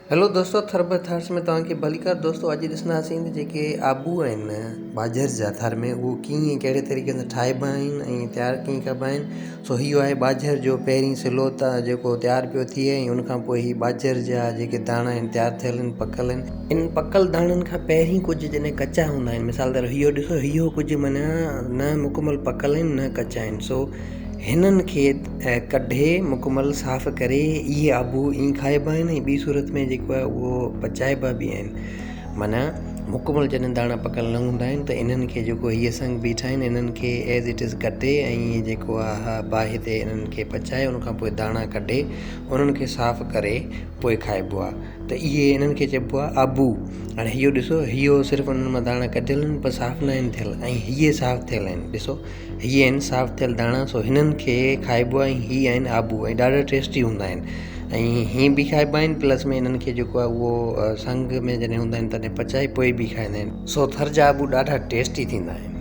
Hello दोस्तों, थर्ब थार्स में तव्हांखे भलीकार। दोस्तों अॼु ॾिसंदासीं त जेके आबू आहिनि बाजर जा थर में उहो कीअं कहिड़े तरीक़े सां ठाहिबा आहिनि ऐं तयारु कीअं कबा आहिनि। सो इहो आहे बाजर जो पहिरीं सिलो त जेको तयारु पियो थिए ऐं उनखां पोइ ही बाजर जा जेके दाणा आहिनि तयारु थियल आहिनि, पकल आहिनि। इन पकल दाणनि खां पहिरीं कुझु जॾहिं कचा हूंदा आहिनि, मिसाल तौरु इहो ॾिसो, इहो कुझु माना न मुकमल पकल आहिनि न कचा आहिनि। सो हिननि खे कढे मुकमल साफ़ करे इहे आबू ईअं खाइबा आहिनि ऐं ॿी सूरत में जेको आहे उहो पचाइबा बि आहिनि। माना मुकमल जॾहिं दाणा पकल न हूंदा आहिनि त इन्हनि खे जेको हीअ संग बीठा आहिनि इन्हनि खे एज़ इट इज़ कटे ऐं जेको आहे बाहि ते इन्हनि खे पचाए उनखां पोइ दाणा कढे उन्हनि खे साफ़ करे पोइ खाइबो आहे। त इहे इन्हनि खे चइबो आहे आबू। हाणे इहो ॾिसो, इहो सिर्फ़ु उन्हनि मां दाणा कढियल आहिनि पर साफ़ न आहिनि थियल, ऐं हीअ साफ़ थियल आहिनि। ॾिसो हीअ आहिनि साफ़ थियल दाणा। सो हिननि खे खाइबो आहे ऐं हीअ आहिनि आबू ऐं ॾाढा टेस्टी हूंदा आहिनि ऐं हीअं बि खाइबा आहिनि। प्लस में इन्हनि खे जेको आहे उहो संग में जॾहिं हूंदा आहिनि तॾहिं पचाए पोइ बि खाईंदा आहिनि। सो थर जा आबू ॾाढा टेस्टी थींदा आहिनि।